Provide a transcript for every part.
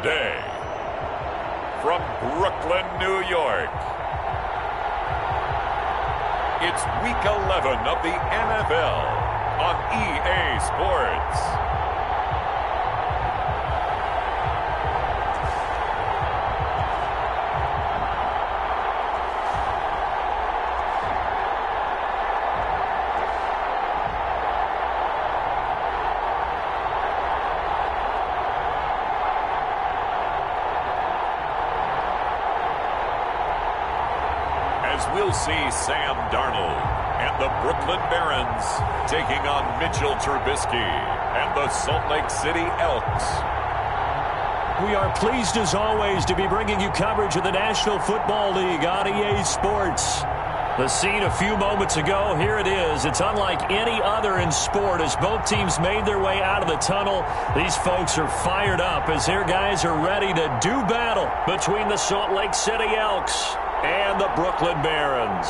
Today, from Brooklyn, New York, it's Week 11 of the NFL on EA Sports. As we'll see Sam Darnold and the Brooklyn Barons taking on Mitchell Trubisky and the Salt Lake City Elks. We are pleased as always to be bringing you coverage of the National Football League on EA Sports. The scene a few moments ago, here it is. It's unlike any other in sport as both teams made their way out of the tunnel. These folks are fired up as their guys are ready to do battle between the Salt Lake City Elks and the Brooklyn Barons.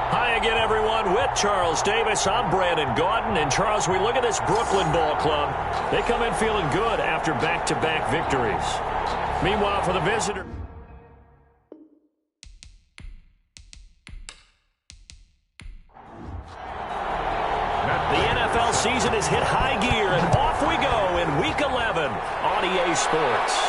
Hi again, everyone. With Charles Davis, I'm Brandon Gaudin. And Charles, we look at this Brooklyn ball club. They come in feeling good after back-to-back victories. Meanwhile, for the visitor... season has hit high gear, and off we go in Week 11 on EA Sports.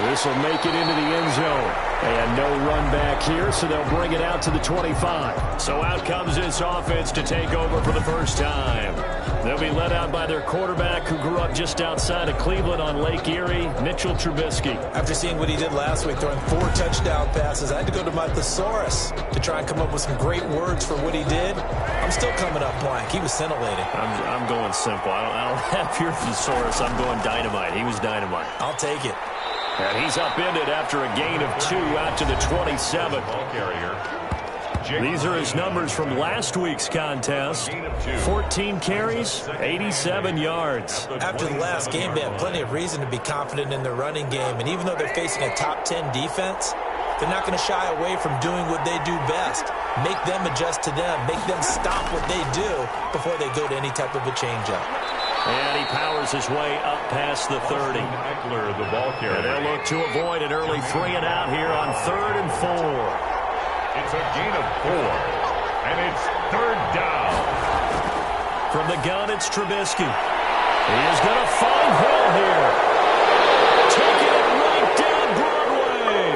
This will make it into the end zone. And no run back here, so they'll bring it out to the 25. So out comes this offense to take over for the first time. They'll be led out by their quarterback who grew up just outside of Cleveland on Lake Erie, Mitchell Trubisky. After seeing what he did last week, throwing 4 touchdown passes, I had to go to my thesaurus to try and come up with some great words for what he did. I'm still coming up blank. He was scintillating. I'm going simple. I don't have your thesaurus. I'm going dynamite. He was dynamite. I'll take it. And he's upended after a gain of 2 out to the 27. These are his numbers from last week's contest. 14 carries, 87 yards. After the last game, they have plenty of reason to be confident in their running game. And even though they're facing a top 10 defense, they're not going to shy away from doing what they do best. Make them adjust to them. Make them stop what they do before they go to any type of a changeup. And he powers his way up past the 30. The ball carrier. And they'll look to avoid an early 3 and out here on 3rd and 4. It's a gain of 4, and it's 3rd down. From the gun, it's Trubisky. He is going to find Hill here. Taking it right down Broadway.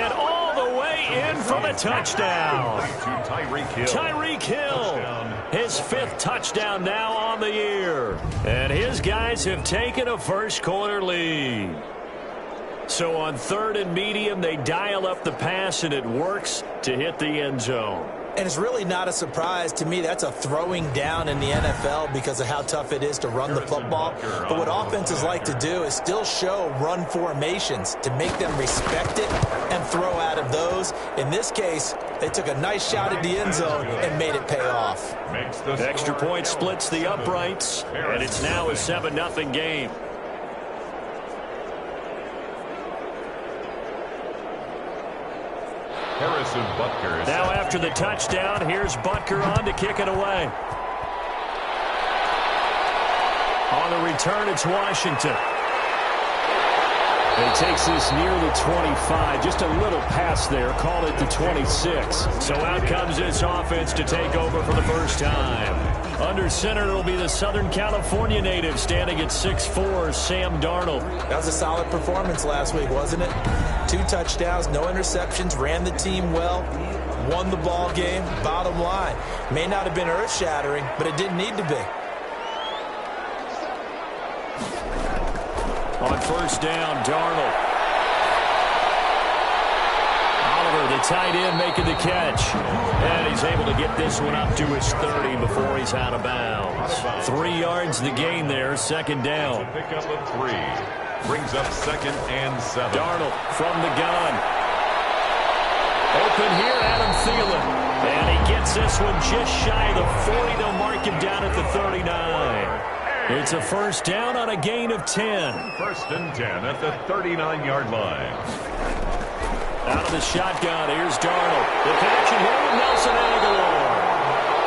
And all the way in for the touchdown. Tyreek Hill. His 5th touchdown now on the year. And his guys have taken a first-quarter lead. So on 3rd and medium, they dial up the pass, and it works to hit the end zone. And it's really not a surprise to me. That's a throwing down in the NFL because of how tough it is to run the football. But what offenses like to do is still show run formations to make them respect it and throw out of those. In this case, they took a nice shot at the end zone and made it pay off. The extra point splits the uprights, and it's now a 7-0 game. Now after the touchdown, here's Butker on to kick it away. On the return, it's Washington. He takes this near the 25. Just a little pass there. Call it the 26. So out comes this offense to take over for the first time. Under center, it'll be the Southern California native standing at 6'4", Sam Darnold. That was a solid performance last week, wasn't it? 2 touchdowns, no interceptions, ran the team well, won the ball game. Bottom line, may not have been earth-shattering, but it didn't need to be. On first down, Darnold. Oliver, the tight end, making the catch. And he's able to get this one up to his 30 before he's out of bounds. 3 yards the gain there, 2nd down. Pickup of 3. Brings up 2nd and 7. Darnold from the gun. Open here, Adam Thielen. And he gets this one just shy of the 40. They'll mark him down at the 39. It's a first down on a gain of 10. 1st and 10 at the 39-yard line. Out of the shotgun, here's Darnold. The connection here with Nelson Aguilar.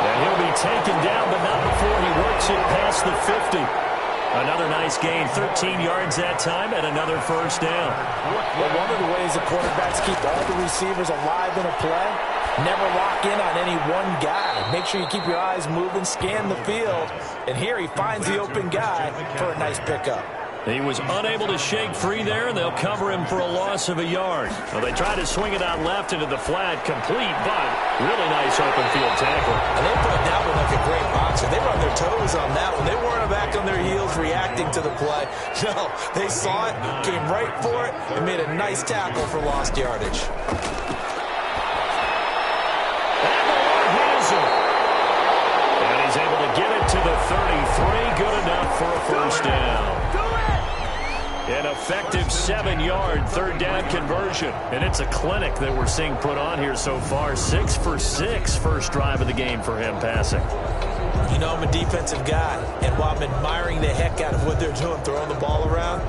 And he'll be taken down, but not before he works it past the 50. Another nice gain, 13 yards that time, and another first down. Well, one of the ways the quarterbacks keep all the receivers alive in a play, never lock in on any one guy. Make sure you keep your eyes moving, scan the field, and here he finds the open guy for a nice pickup. He was unable to shake free there, and they'll cover him for a loss of a yard. Well, they try to swing it out left into the flat, complete, but really nice open field tackle. And they put that one like a great boxer. They were on their toes on that one. They weren't back on their heels reacting to the play. No, they saw it, came right for it, and made a nice tackle for lost yardage. And the Lord has him. And he's able to get it to the 33, good enough for a first down. An effective 7-yard third down conversion. And it's a clinic that we're seeing put on here so far. 6 for 6 first drive of the game for him passing. You know, I'm a defensive guy, and while I'm admiring the heck out of what they're doing, throwing the ball around,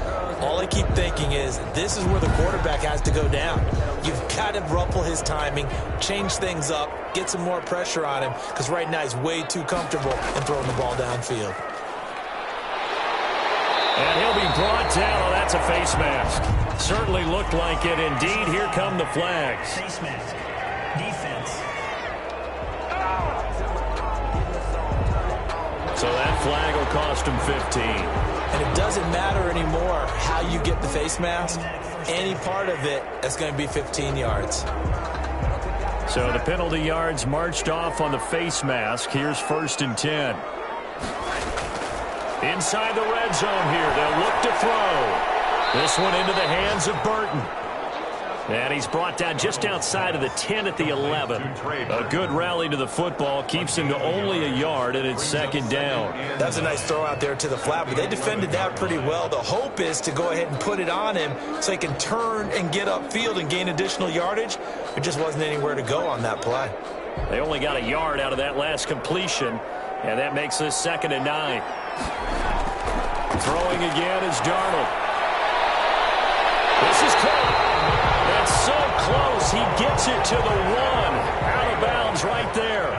all I keep thinking is this is where the quarterback has to go down. You've got to ruffle his timing, change things up, get some more pressure on him, because right now he's way too comfortable in throwing the ball downfield. And he'll be brought down. Oh, that's a face mask. Certainly looked like it. Indeed, here come the flags. Face mask. Defense. So that flag will cost him 15. And it doesn't matter anymore how you get the face mask. Any part of it is going to be 15 yards. So the penalty yards marched off on the face mask. Here's 1st and 10. Inside the red zone here. They'll look to throw. This one into the hands of Burton. And he's brought down just outside of the 10 at the 11. A good rally to the football. Keeps him to only a yard, and it's 2nd down. That's a nice throw out there to the flat, but they defended that pretty well. The hope is to go ahead and put it on him so he can turn and get upfield and gain additional yardage. There just wasn't anywhere to go on that play. They only got a yard out of that last completion, and that makes this 2nd and 9. Throwing again is Darnold. This is caught. That's so close. He gets it to the 1. Out of bounds right there.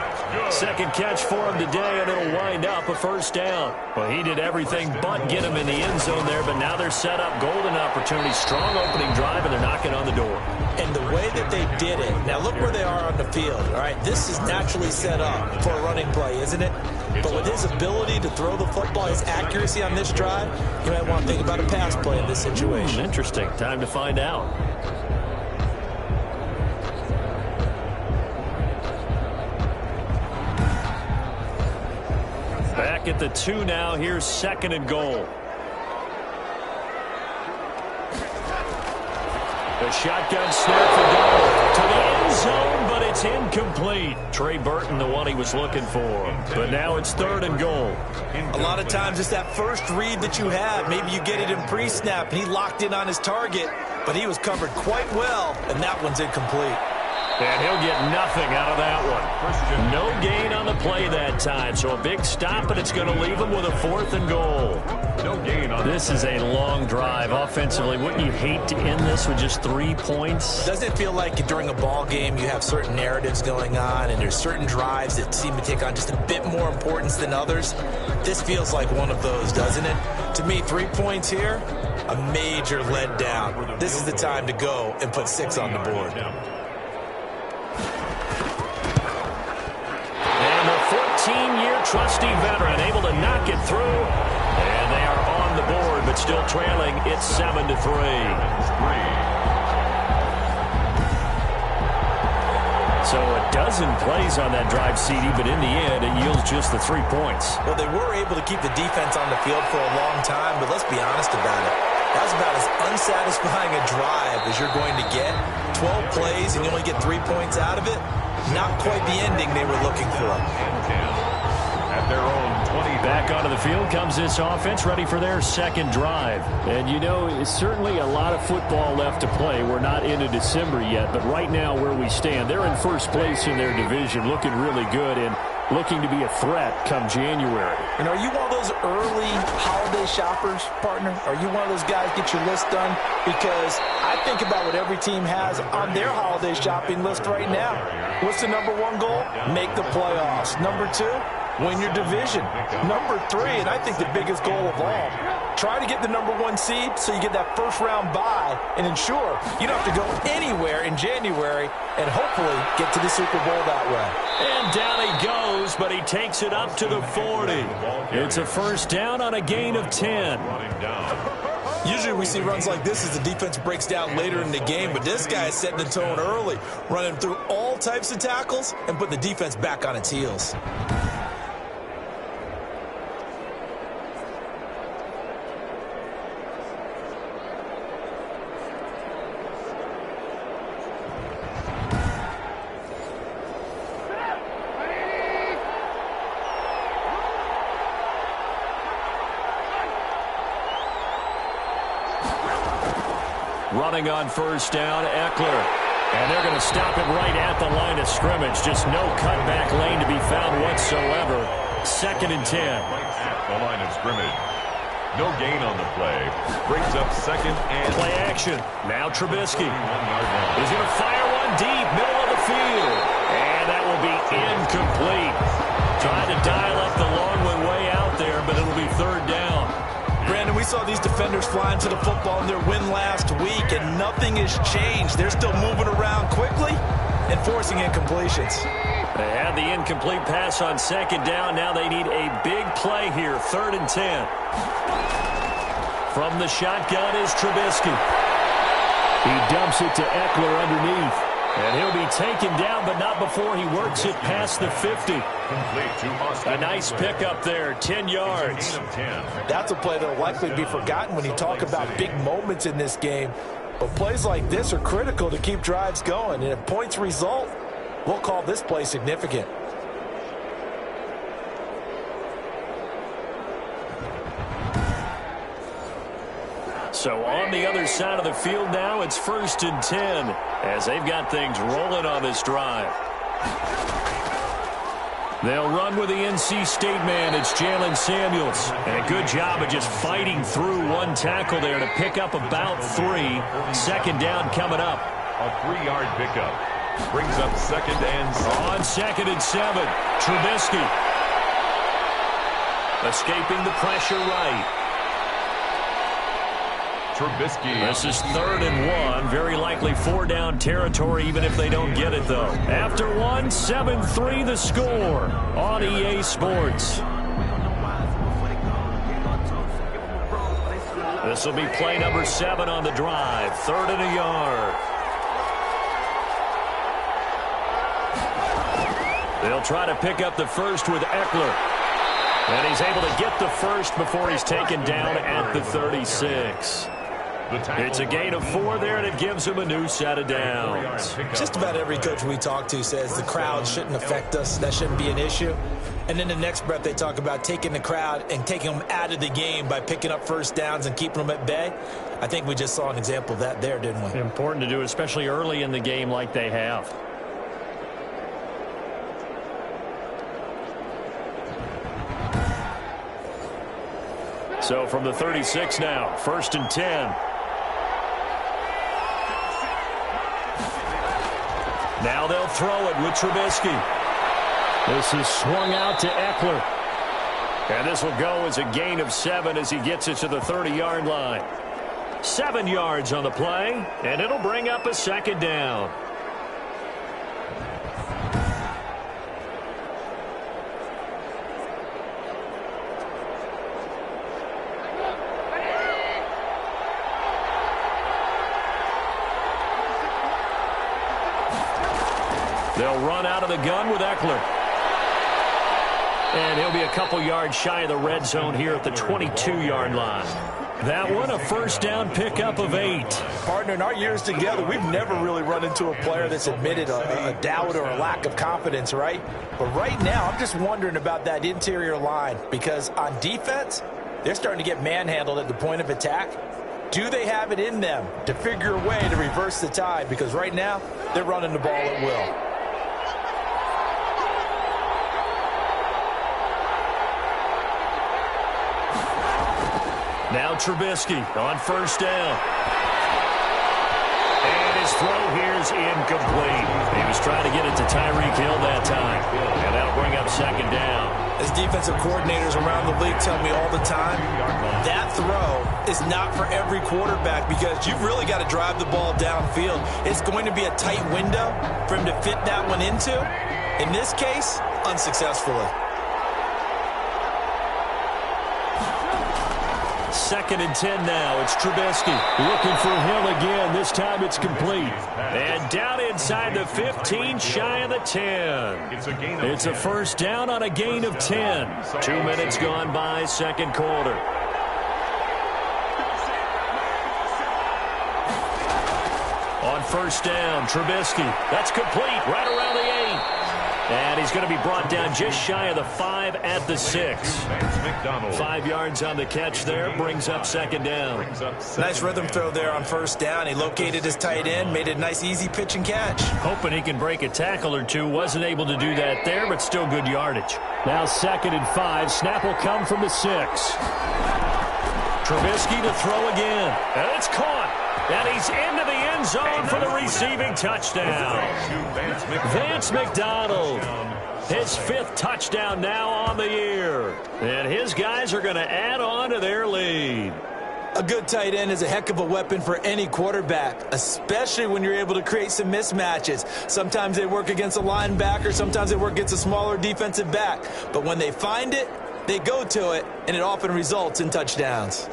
2nd catch for him today, and it'll wind up a first down. Well, he did everything but get him in the end zone there, but now they're set up. Golden opportunity. Strong opening drive, and they're knocking on the door. And the way that they did it, now look where they are on the field. All right, this is naturally set up for a running play, isn't it? But with his ability to throw the football, his accuracy on this drive, you might want to think about a pass play in this situation. Interesting. Time to find out. Back at the 2 now. Here's 2nd and goal. The shotgun snap for Darnold to the end zone, but it's incomplete. Trey Burton, the one he was looking for. But now it's 3rd and goal. A lot of times it's that first read that you have. Maybe you get it in pre-snap, and he locked in on his target, but he was covered quite well, and that one's incomplete. And he'll get nothing out of that one. No gain on the play that time. So a big stop, and it's going to leave him with a 4th and goal. No gain on this is a long drive offensively. Wouldn't you hate to end this with just 3 points? Doesn't it feel like during a ball game you have certain narratives going on, and there's certain drives that seem to take on just a bit more importance than others? This feels like one of those, doesn't it? To me, 3 points here, a major letdown. This is the time to go and put 6 on the board. And the 14-year trusty veteran able to knock it through. And they are on the board, but still trailing. It's 7-3. So a dozen plays on that drive, CD, but in the end, it yields just the 3 points. Well, they were able to keep the defense on the field for a long time, but let's be honest about it. That was about as unsatisfying a drive as you're going to get. 12 plays and you only get 3 points out of it. Not quite the ending they were looking for. At their own 20. Back onto the field comes this offense, ready for their 2nd drive. And, you know, it's certainly a lot of football left to play. We're not into December yet, but right now where we stand, they're in first place in their division, looking really good. And looking to be a threat come January. And are you one of those early holiday shoppers, partner? Are you one of those guys get your list done? Because I think about what every team has on their holiday shopping list right now. What's the number one goal? Make the playoffs. Number two, win your division. Number three, and I think the biggest goal of all, try to get the number one seed so you get that first round bye and ensure you don't have to go anywhere in January and hopefully get to the Super Bowl that way. And down he goes, but he takes it up to the 40. It's a first down on a gain of 10. Usually we see runs like this as the defense breaks down later in the game, but this guy is setting the tone early, running through all types of tackles and putting the defense back on its heels. Running on first down, Eckler. And they're going to stop it right at the line of scrimmage. Just no cutback lane to be found whatsoever. 2nd and 10. At the line of scrimmage. No gain on the play. Brings up 2nd and... Play action. Now Trubisky. He's going to fire one deep, middle of the field. And that will be incomplete. Trying to dial up the long one way out there, but it'll be 3rd down. Brandon, we saw these defenders flying to the football in their win last week, and nothing has changed. They're still moving around quickly and forcing incompletions. They had the incomplete pass on 2nd down. Now they need a big play here, 3rd and 10. From the shotgun is Trubisky. He dumps it to Eckler underneath. And he'll be taken down, but not before he works it past the 50. A nice pickup there, 10 yards. That's a play that will likely be forgotten when you talk about big moments in this game. But plays like this are critical to keep drives going. And if points result, we'll call this play significant. So on the other side of the field now, it's 1st and 10 as they've got things rolling on this drive. They'll run with the NC State man. It's Jalen Samuels. And a good job of just fighting through one tackle there to pick up about 3. 2nd down coming up. A 3-yard pickup. Brings up 2nd and 7. On 2nd and 7, Trubisky. Escaping the pressure right. Trubisky. This is 3rd and 1. Very likely 4-down territory, even if they don't get it, though. After 1, 7-3 the score on EA Sports. This will be play number 7 on the drive. 3rd and a yard. They'll try to pick up the first with Eckler. And he's able to get the first before he's taken down at the 36. It's a gain of 4 there, and it gives him a new set of downs. Just about every coach we talk to says the crowd shouldn't affect us. That shouldn't be an issue. And then the next breath they talk about taking the crowd and taking them out of the game by picking up first downs and keeping them at bay. I think we just saw an example of that there, didn't we? Important to do, especially early in the game like they have. So from the 36 now, 1st and 10. Now they'll throw it with Trubisky. This is swung out to Eckler. And this will go as a gain of 7 as he gets it to the 30-yard line. 7 yards on the play, and it'll bring up a 2nd down. They'll run out of the gun with Eckler. And he'll be a couple yards shy of the red zone here at the 22-yard line. That one, a first down pickup of 8. Partner, in our years together, we've never really run into a player that's admitted a doubt or a lack of confidence, right? But right now, I'm just wondering about that interior line because on defense, they're starting to get manhandled at the point of attack. Do they have it in them to figure a way to reverse the tide? Because right now, they're running the ball at will. Now Trubisky on first down. And his throw here is incomplete. He was trying to get it to Tyreek Hill that time. And that'll bring up second down. As defensive coordinators around the league tell me all the time, that throw is not for every quarterback because you've really got to drive the ball downfield. It's going to be a tight window for him to fit that one into. In this case, unsuccessfully. Second and 10 now. It's Trubisky looking for Hill again. This time it's complete. And down inside the 15, shy of the 10. It's a first down on a gain of 10. 2 minutes gone by, second quarter. On first down, Trubisky. That's complete right around the 8. And he's going to be brought down just shy of the 5 at the 6. 5 yards on the catch there, brings up second down. Nice rhythm throw there on first down. He located his tight end, made a nice easy pitch and catch. Hoping he can break a tackle or two. Wasn't able to do that there, but still good yardage. Now second and 5. Snap will come from the 6. Trubisky to throw again. And it's caught. And he's into the end zone for the receiving touchdown. Vance McDonald, his 5th touchdown now on the year. And his guys are going to add on to their lead. A good tight end is a heck of a weapon for any quarterback, especially when you're able to create some mismatches. Sometimes they work against a linebacker, sometimes they work against a smaller defensive back. But when they find it, they go to it, and it often results in touchdowns.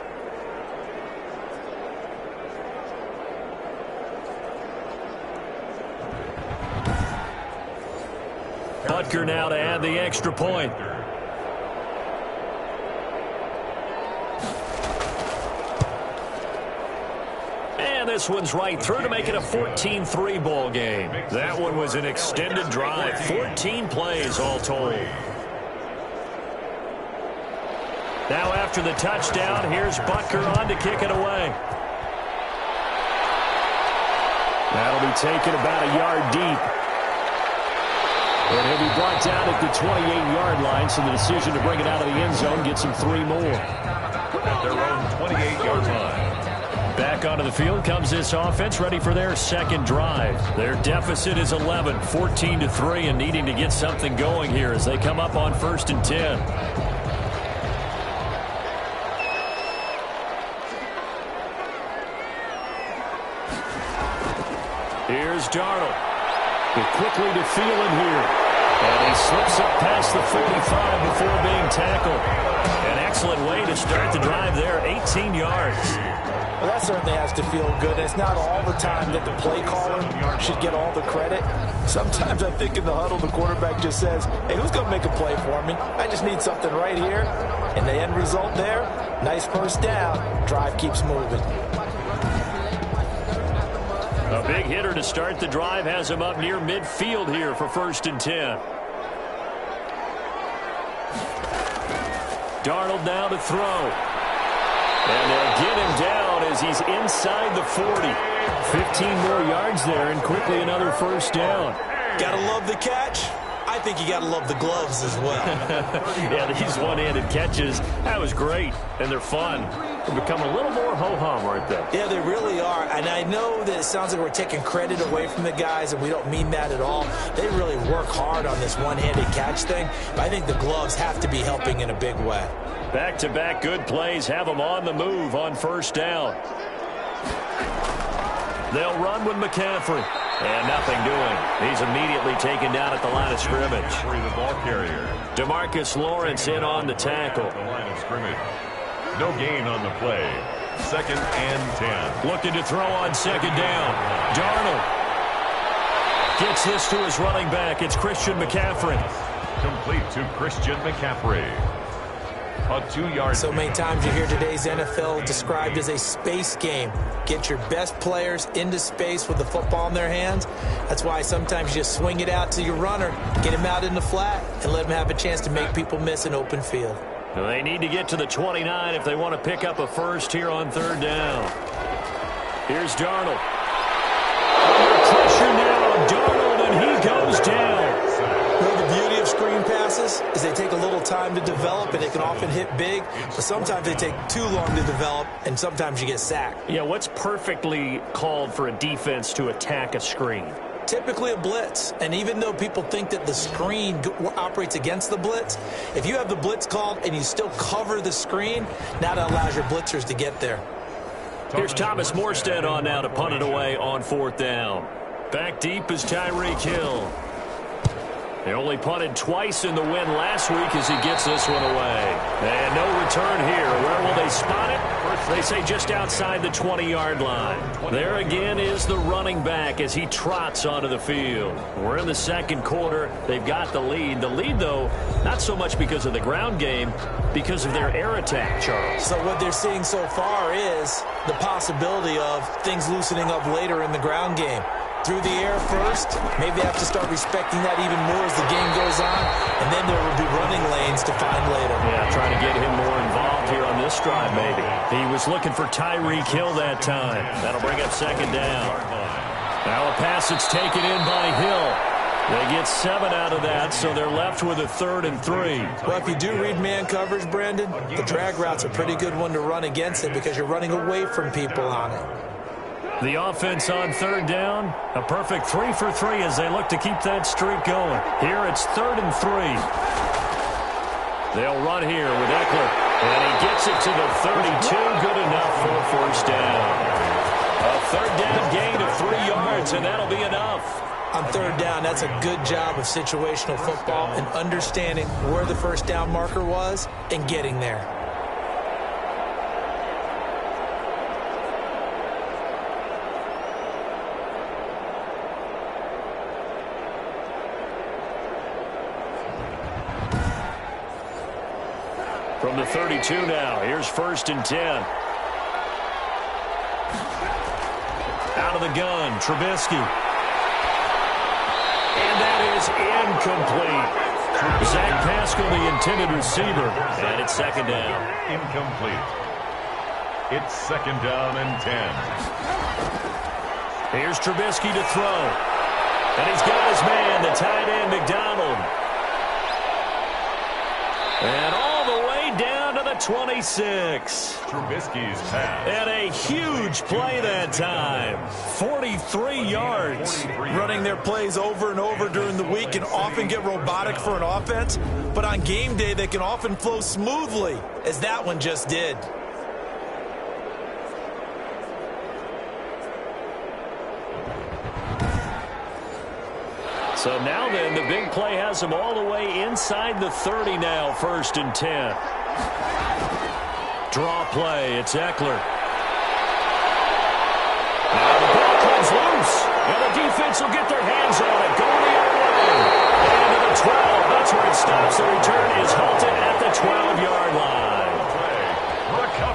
Butker now to add the extra point. And this one's right through to make it a 14-3 ball game. That one was an extended drive. 14 plays all told. Now after the touchdown, here's Butker on to kick it away. That'll be taken about a yard deep. And he'll be brought down at the 28-yard line, so the decision to bring it out of the end zone gets him 3 more. At their own 28-yard line. Back onto the field comes this offense, ready for their second drive. Their deficit is 11, 14-3, and needing to get something going here as they come up on first and 10. Here's Darnold. Quickly to Thielen here. And he slips up past the 45 before being tackled. An excellent way to start the drive there, 18 yards. Well, that certainly has to feel good. It's not all the time that the play caller should get all the credit. Sometimes I think in the huddle, the quarterback just says, hey, who's going to make a play for me? I just need something right here. And the end result there, nice first down. Drive keeps moving. A big hitter to start the drive has him up near midfield here for first and 10. Darnold now to throw. And they'll get him down as he's inside the 40. 15 more yards there and quickly another first down. Gotta love the catch. I think you gotta love the gloves as well. Yeah, these one-handed catches, that was great. And they're fun. They've become a little more ho-hum, aren't they? Yeah, they really are. And I know that it sounds like we're taking credit away from the guys, and we don't mean that at all. They really work hard on this one-handed catch thing. But I think the gloves have to be helping in a big way. Back-to-back good plays have them on the move on first down. They'll run with McCaffrey. And nothing doing. He's immediately taken down at the line of scrimmage. The ball carrier. DeMarcus Lawrence in on the tackle. The line of scrimmage. No gain on the play. Second and 10. Looking to throw on second down. Darnold gets this to his running back. It's Christian McCaffrey. Complete to Christian McCaffrey. A 2-yard. So many times you hear today's NFL described as a space game. Get your best players into space with the football in their hands. That's why sometimes you just swing it out to your runner, get him out in the flat, and let him have a chance to make people miss an open field. They need to get to the 29 if they want to pick up a first here on third down. Here's Darnold. Under pressure now, Darnold, and he goes down. Well, the beauty of of screen passes is they take a little time to develop, and they can often hit big, but sometimes they take too long to develop, and sometimes you get sacked. Yeah, what's perfectly called for a defense to attack a screen? Typically a blitz, and even though people think that the screen operates against the blitz, if you have the blitz called and you still cover the screen, now that allows your blitzers to get there. Here's Thomas Morstead on now to punt it away on 4th down. Back deep is Tyreek Hill. They only punted twice in the win last week as he gets this one away. And no return here. Where will they spot it? They say just outside the 20-yard line. There again is the running back as he trots onto the field. We're in the second quarter. They've got the lead. The lead, though, not so much because of the ground game, because of their air attack, Charles. So what they're seeing so far is the possibility of things loosening up later in the ground game. Through the air first, maybe they have to start respecting that even more as the game goes on, and then there will be running lanes to find later. Yeah, trying to get him more involved here on this drive, maybe. He was looking for Tyreek Hill that time. That'll bring up 2nd down. Now a pass that's taken in by Hill. They get 7 out of that, so they're left with a 3rd and 3. Well, if you do read man coverage, Brandon, the drag route's a pretty good one to run against it because you're running away from people on it. The offense on 3rd down, a perfect 3 for 3 as they look to keep that streak going. Here it's 3rd and 3. They'll run here with Eckler, and he gets it to the 32, good enough for a 1st down. A 3rd down gain of 3 yards, and that'll be enough. On 3rd down, that's a good job of situational football and understanding where the 1st down marker was and getting there. From the 32 now, here's 1st and 10. Out of the gun, Trubisky. And that is incomplete. Zach Pascal, the intended receiver. And it's 2nd down. Incomplete. It's 2nd down and 10. Here's Trubisky to throw. And he's got his man, the tight end, McDonald. And all the way down to the 26. Trubisky's pass. And a huge play that time. 43 yards. Running their plays over and over during the week can often get robotic for an offense, but on game day they can often flow smoothly, as that one just did. So now then, the big play has them all the way inside the 30 now, 1st and 10. Draw play, it's Eckler. Now the ball comes loose, and the defense will get their hands on it. Go the other way. And to the 12, that's where it stops. The return is halted at the 12-yard line.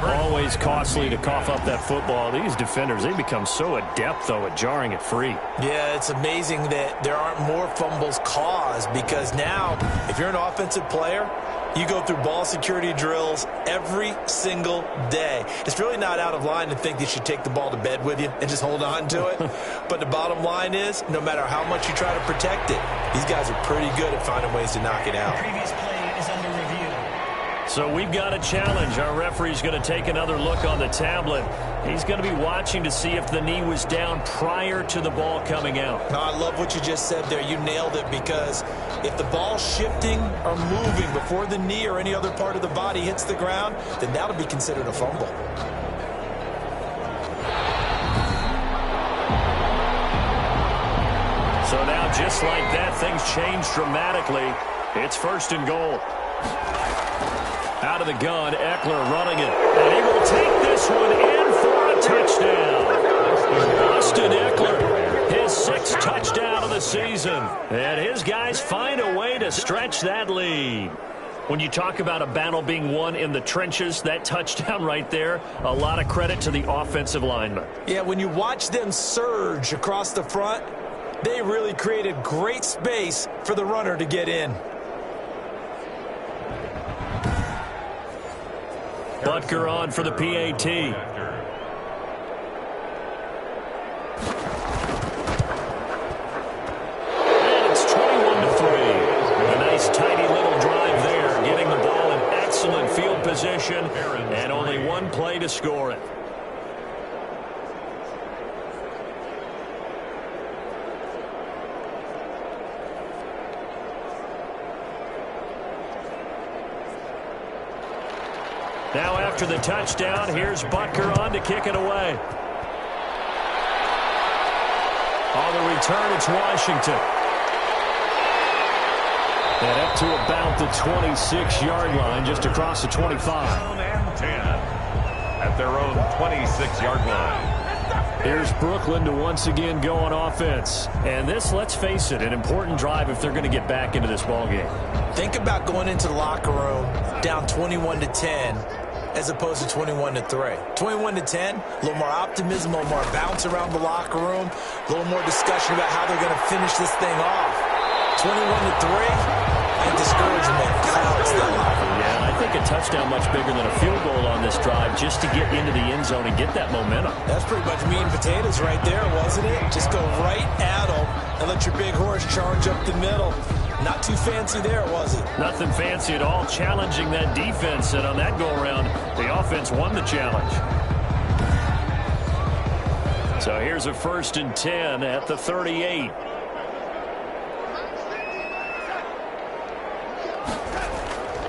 Always costly to cough up that football. These defenders, they become so adept, though, at jarring it free. Yeah, it's amazing that there aren't more fumbles caused because now, if you're an offensive player, you go through ball security drills every single day. It's really not out of line to think that you should take the ball to bed with you and just hold on to it. But the bottom line is, no matter how much you try to protect it, these guys are pretty good at finding ways to knock it out. The previous play is under review. So we've got a challenge. Our referee's going to take another look on the tablet. He's going to be watching to see if the knee was down prior to the ball coming out. No, I love what you just said there. You nailed it, because if the ball's shifting or moving before the knee or any other part of the body hits the ground, then that'll be considered a fumble. So now, just like that, things change dramatically. It's 1st and goal. Out of the gun, Eckler running it. And he will take this one in for a touchdown. Austin Eckler, his 6th touchdown of the season. And his guys find a way to stretch that lead. When you talk about a battle being won in the trenches, that touchdown right there, a lot of credit to the offensive linemen. Yeah, when you watch them surge across the front, they really created great space for the runner to get in. Butker on for the PAT. And it's 21-3. A nice field position, and only one play to score it. Now after the touchdown, here's Butker on to kick it away. On the return, it's Washington. And up to about the 26-yard line, just across the 25. And 10 at their own 26-yard line. Here's Brooklyn to once again go on offense. And this, let's face it, an important drive if they're going to get back into this ballgame. Think about going into the locker room down 21-10 as opposed to 21-3. 21-10, a little more optimism, a little more bounce around the locker room, a little more discussion about how they're going to finish this thing off. 21-3, and discouragement clouds that locker room. Yeah, and I think a touchdown much bigger than a field goal on this drive just to get into the end zone and get that momentum. That's pretty much meat and potatoes right there, wasn't it? Just go right at them and let your big horse charge up the middle. Not too fancy there, was it? Nothing fancy at all, challenging that defense, and on that go-around, the offense won the challenge. So here's a 1st and 10 at the 38.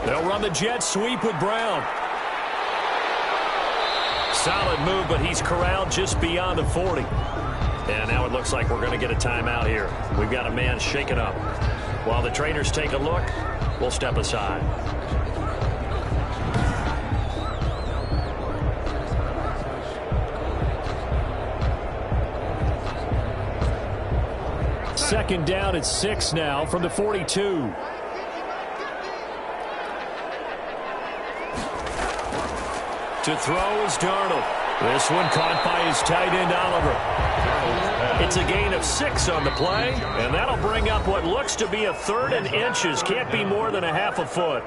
They'll run the jet sweep with Brown. Solid move, but he's corralled just beyond the 40. And now it looks like we're going to get a timeout here. We've got a man shaken up. While the trainers take a look, we'll step aside. Second down at 6 now from the 42. To throw is Darnold. This one caught by his tight end, Oliver. It's a gain of 6 on the play, and that'll bring up what looks to be a 3rd and inches. Can't be more than a half a foot.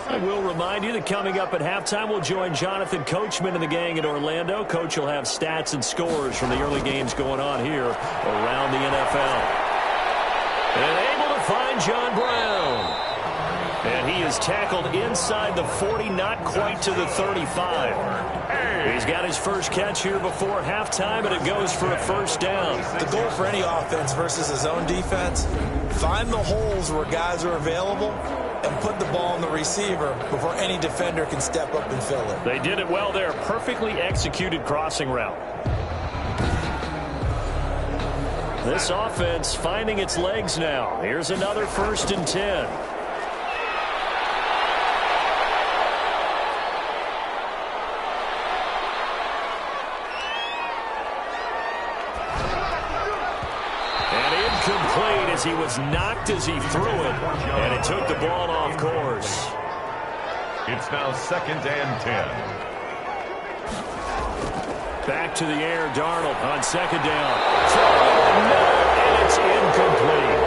I will remind you that coming up at halftime, we'll join Jonathan Coachman and the gang in Orlando. Coach will have stats and scores from the early games going on here around the NFL. And able to find John Brown. And he is tackled inside the 40, not quite to the 35. He's got his first catch here before halftime, and it goes for a 1st down. The goal for any offense versus his own defense, find the holes where guys are available and put the ball on the receiver before any defender can step up and fill it. They did it well there. Perfectly executed crossing route. This offense finding its legs now. Here's another 1st and 10. Complete as he was knocked as he threw it, and it took the ball off course. It's now 2nd and 10. Back to the air, Darnold on 2nd down. And it's incomplete.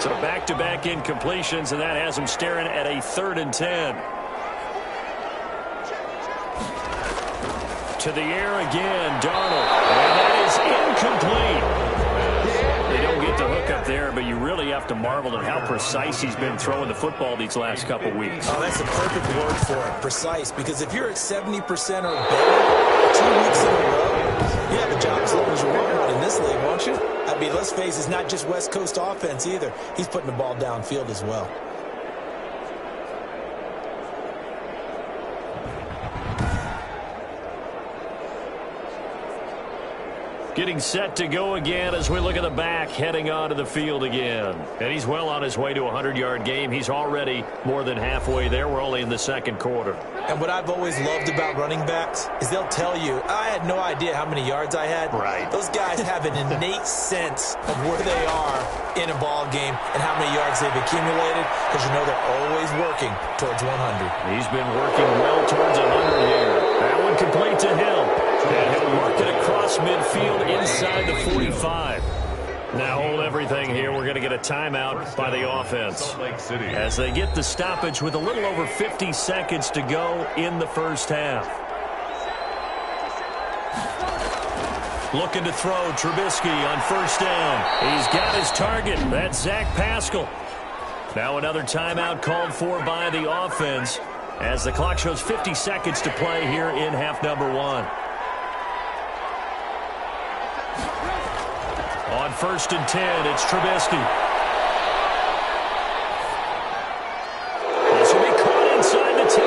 So back-to-back incompletions, and that has him staring at a 3rd and 10. To the air again, Darnold. And that is incomplete. They don't get the hook up there, but you really have to marvel at how precise he's been throwing the football these last couple weeks. Oh, that's the perfect word for it, precise. Because if you're at 70% or better 2 weeks in a row, you have a job as long as you want one in this league, won't you? I mean, let's face it, it's not just West Coast offense either. He's putting the ball downfield as well. Getting set to go again as we look at the back heading onto the field again. And he's well on his way to a 100-yard game. He's already more than halfway there. We're only in the 2nd quarter. And what I've always loved about running backs is they'll tell you, I had no idea how many yards I had. Right. Those guys have an innate sense of where they are in a ball game and how many yards they've accumulated, because you know they're always working towards 100. He's been working well towards 100 here. That one complete to him. And he'll work it across midfield inside the 45. Now hold everything here. We're going to get a timeout by the offense as they get the stoppage with a little over 50 seconds to go in the 1st half. Looking to throw, Trubisky on 1st down. He's got his target. That's Zach Pascal. Now another timeout called for by the offense as the clock shows 50 seconds to play here in half number 1. On 1st and 10, it's Trubisky. This will be caught inside the 10.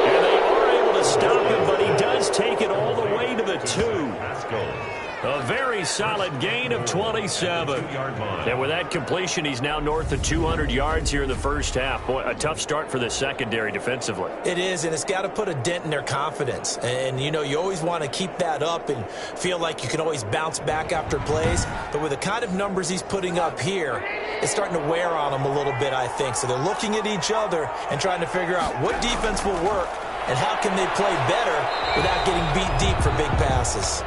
And they are able to stop him, but he does take it all the way to the 2. A very solid gain of 27. And with that completion, he's now north of 200 yards here in the first half. Boy, a tough start for the secondary defensively. It is, and it's got to put a dent in their confidence. And, you know, you always want to keep that up and feel like you can always bounce back after plays. But with the kind of numbers he's putting up here, it's starting to wear on them a little bit, I think. So they're looking at each other and trying to figure out what defense will work and how can they play better without getting beat deep for big passes.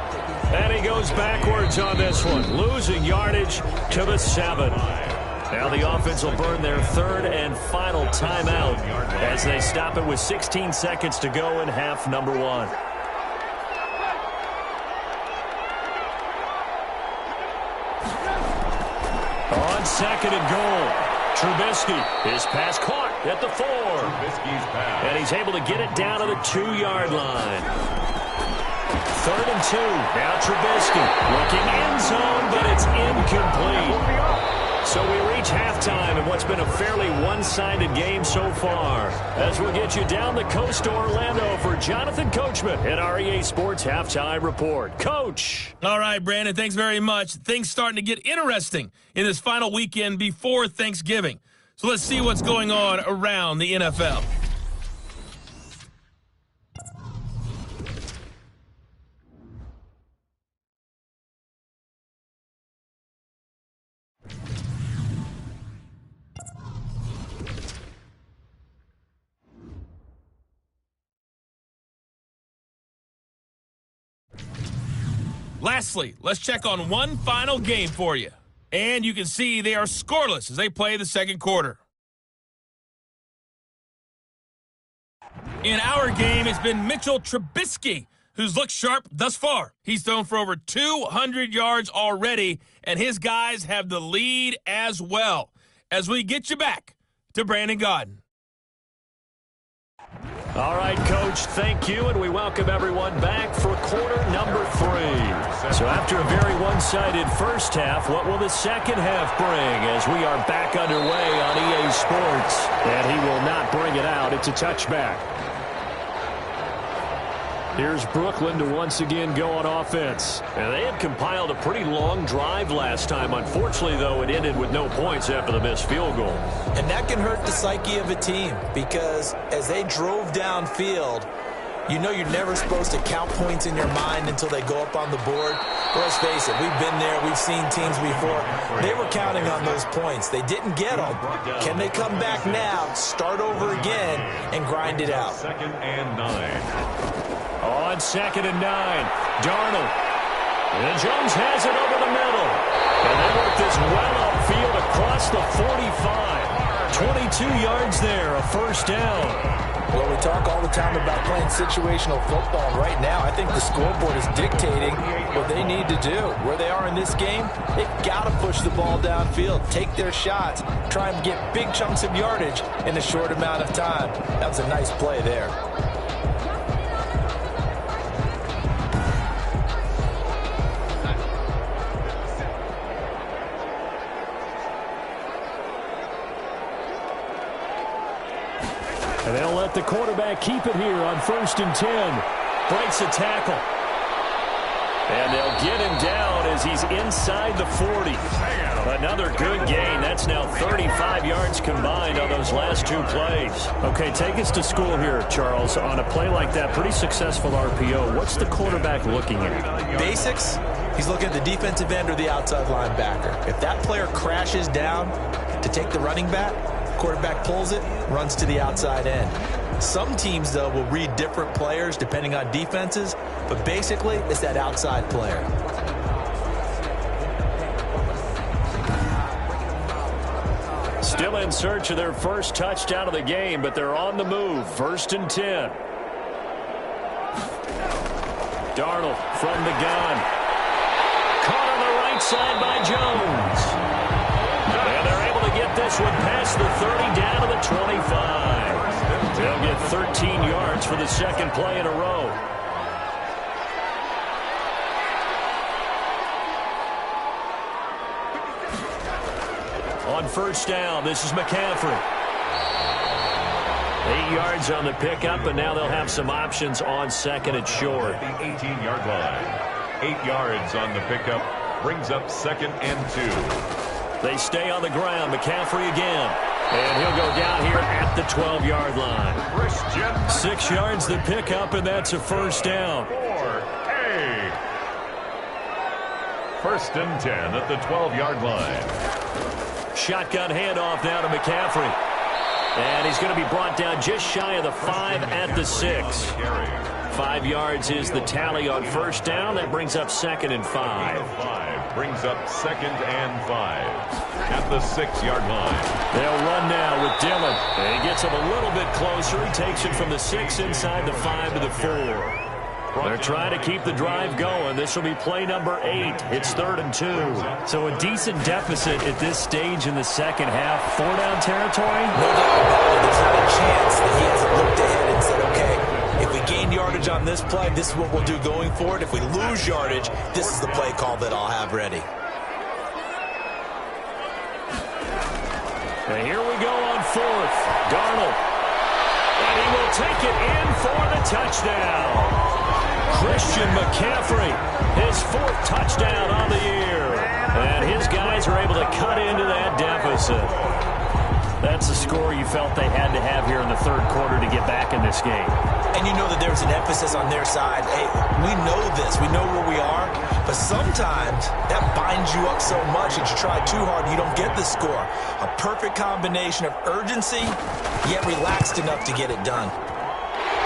And he goes backwards on this one, losing yardage to the 7. Now the offense will burn their 3rd and final timeout as they stop it with 16 seconds to go in half number 1. On 2nd and goal, Trubisky, his pass caught at the 4. And he's able to get it down to the 2-yard line. 3rd and 2. Now Trubisky looking end zone, but it's incomplete. So we reach halftime in what's been a fairly one-sided game so far. As we'll get you down the coast to Orlando for Jonathan Coachman at our EA Sports Halftime Report. Coach. All right, Brandon, thanks very much. Things starting to get interesting in this final weekend before Thanksgiving. So let's see what's going on around the NFL. Lastly, let's check on one final game for you. And you can see they are scoreless as they play the second quarter. In our game, it's been Mitchell Trubisky, who's looked sharp thus far. He's thrown for over 200 yards already, and his guys have the lead as well. As we get you back to Brandon Gaudin. All right, Coach, thank you, and we welcome everyone back for quarter number 3. So after a very one-sided first half, what will the second half bring as we are back underway on EA Sports? And he will not bring it out. It's a touchback. Here's Brooklyn to once again go on offense. And they had compiled a pretty long drive last time. Unfortunately, though, it ended with no points after the missed field goal. And that can hurt the psyche of a team because as they drove downfield, you know you're never supposed to count points in your mind until they go up on the board. But let's face it, we've been there. We've seen teams before. They were counting on those points. They didn't get them. Can they come back now, start over again, and grind it out? 2nd and 9. On 2nd and 9, Darnold. And Jones has it over the middle. And they work this well upfield across the 45. 22 yards there, a first down. Well, we talk all the time about playing situational football. Right now, I think the scoreboard is dictating what they need to do. Where they are in this game, they've got to push the ball downfield, take their shots, try and get big chunks of yardage in a short amount of time. That was a nice play there. And they'll let the quarterback keep it here on 1st and 10. Breaks a tackle. And they'll get him down as he's inside the 40. Another good gain. That's now 35 yards combined on those last 2 plays. Okay, take us to school here, Charles. On a play like that, pretty successful RPO. What's the quarterback looking at? Basics. He's looking at the defensive end or the outside linebacker. If that player crashes down to take the running back, quarterback pulls it, runs to the outside end. Some teams, though, will read different players depending on defenses, but basically it's that outside player. Still in search of their first touchdown of the game, but they're on the move. 1st and 10. Darnold from the gun. Caught on the right side by Jones. And they're able to get this one past the 30 down to the 25. They'll get 13 yards for the second play in a row. On first down, this is McCaffrey. 8 yards on the pickup, and now they'll have some options on second and short. The 18-yard line. 8 yards on the pickup. Brings up 2nd and 2. They stay on the ground. McCaffrey again. And he'll go down here at the 12-yard line. 6 yards the pickup, and that's a first down. 4A. 1st and 10 at the 12-yard line. Shotgun handoff now to McCaffrey. And he's going to be brought down just shy of the 5 at the 6. 5 yards is the tally on first down. That brings up 2nd and 5. Brings up 2nd and 5 at the 6-yard line. They'll run now with Dillon. And he gets him a little bit closer. He takes it from the 6 inside the 5 to the 4. They're trying to keep the drive going. This will be play number 8. It's 3rd and 2. So a decent deficit at this stage in the second half. 4-down territory? No doubt about it. There's not a chance that he hasn't looked ahead and said, okay, if we gain yardage on this play, this is what we'll do going forward. If we lose yardage, this is the play call that I'll have ready. And here we go on 4th. Darnold. And he will take it in for the touchdown. Christian McCaffrey, his 4th touchdown on the year. And his guys are able to cut into that deficit. That's the score you felt they had to have here in the 3rd quarter to get back in this game. And you know that there's an emphasis on their side. Hey, we know this. We know where we are. But sometimes that binds you up so much that you try too hard and you don't get the score. A perfect combination of urgency, yet relaxed enough to get it done.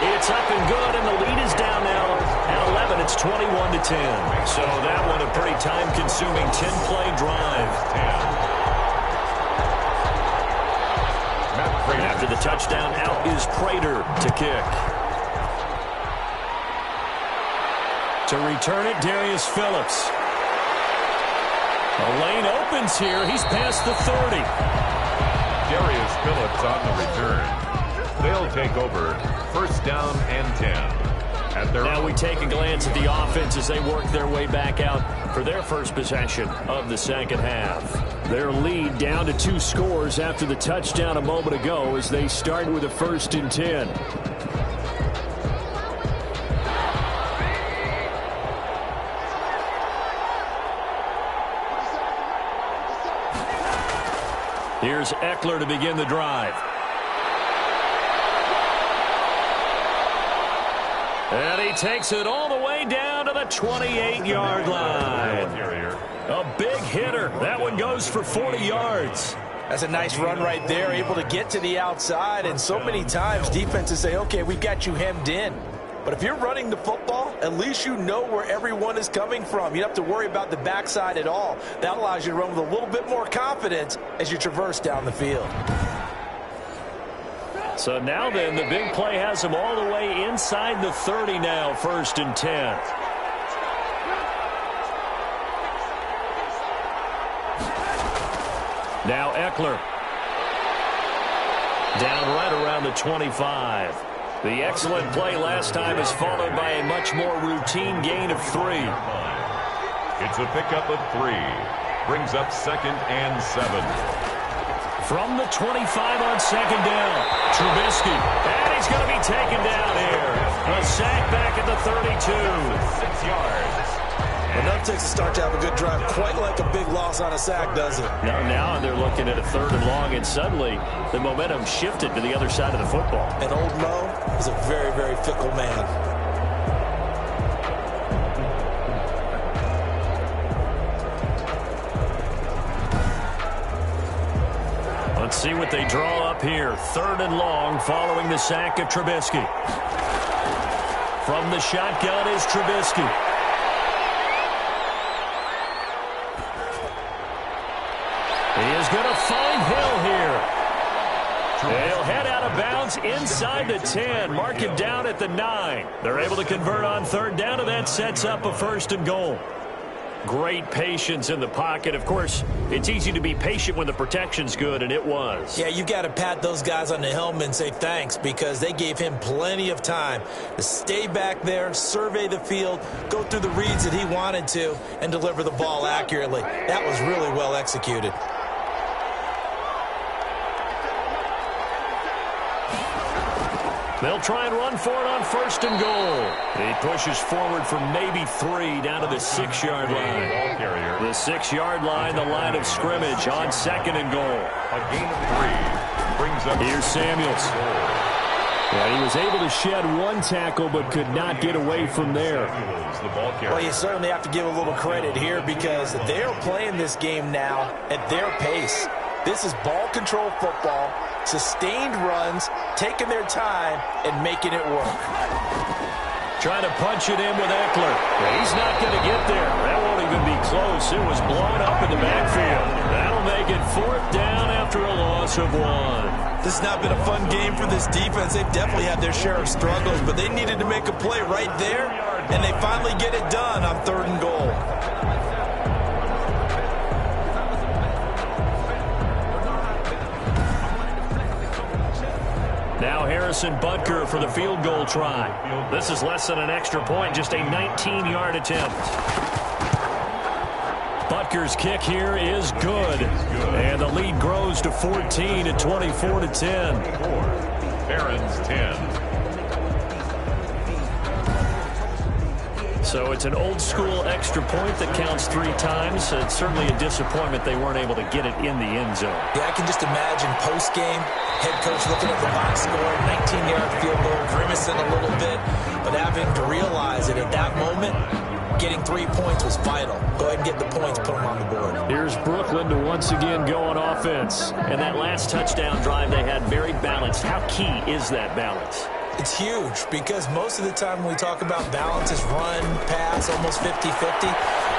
It's up and good, and the lead is down now at 11. It's 21-10. So that one a pretty time-consuming 10-play drive. After the touchdown, out is Prater to kick. To return it, Darius Phillips. The lane opens here. He's past the 30. Darius Phillips on the return. They'll take over 1st down and 10. Now we take a glance at the offense as they work their way back out for their first possession of the second half. Their lead down to 2 scores after the touchdown a moment ago as they start with a 1st and 10. Here's Eckler to begin the drive. And he takes it all the way down to the 28-yard line. A big hitter. That one goes for 40 yards. That's a nice run right there, able to get to the outside. And so many times defenses say, okay, we've got you hemmed in. But if you're running the football, at least you know where everyone is coming from. You don't have to worry about the backside at all. That allows you to run with a little bit more confidence as you traverse down the field. So now then, the big play has them all the way inside the 30 now, 1st and 10. Now Eckler. Down right around the 25. The excellent play last time is followed by a much more routine gain of 3. It's a pickup of 3. Brings up 2nd and 7. From the 25 on 2nd down, Trubisky. And he's going to be taken down here. A sack back at the 32. 6 yards. Enough takes to start to have a good drive. Quite like a big loss on a sack, does it? Now they're looking at a 3rd and long, and suddenly the momentum shifted to the other side of the football. And old Mo is a very, very fickle man. Let's see what they draw up here. 3rd and long following the sack of Trubisky. From the shotgun is Trubisky. He is going to find Hill here. He'll head out of bounds inside the 10. Mark him down at the 9. They're able to convert on 3rd down, and that sets up a 1st and goal. Great patience in the pocket. Of course, it's easy to be patient when the protection's good, and it was. Yeah, you got to pat those guys on the helmet and say thanks because they gave him plenty of time to stay back there, survey the field, go through the reads that he wanted to, and deliver the ball accurately. That was really well executed. They'll try and run for it on 1st and goal. He pushes forward for maybe 3 down to the 6-yard line. The 6-yard line, the line of scrimmage on 2nd and goal. A gain of 3 brings up. Here's Samuels. And he was able to shed 1 tackle but could not get away from there. Well, you certainly have to give a little credit here because they're playing this game now at their pace. This is ball control football, sustained runs, taking their time, and making it work. Trying to punch it in with Eckler. He's not going to get there. That won't even be close. It was blown up in the backfield. That'll make it 4th down after a loss of 1. This has not been a fun game for this defense. They've definitely had their share of struggles, but they needed to make a play right there, and they finally get it done on 3rd and goal. Now Harrison Butker for the field goal try. This is less than an extra point, just a 19-yard attempt. Butker's kick here is good. And the lead grows to 14 at 24-10. Barron's 10. So it's an old-school extra point that counts 3 times. It's certainly a disappointment they weren't able to get it in the end zone. Yeah, I can just imagine post-game, head coach looking at the box score, 19-yard field goal, grimacing a little bit, but having to realize that at that moment, getting 3 points was vital. Go ahead and get the points, put them on the board. Here's Brooklyn to once again go on offense. And that last touchdown drive they had very balanced. How key is that balance? It's huge because most of the time when we talk about balance is run, pass, almost 50-50.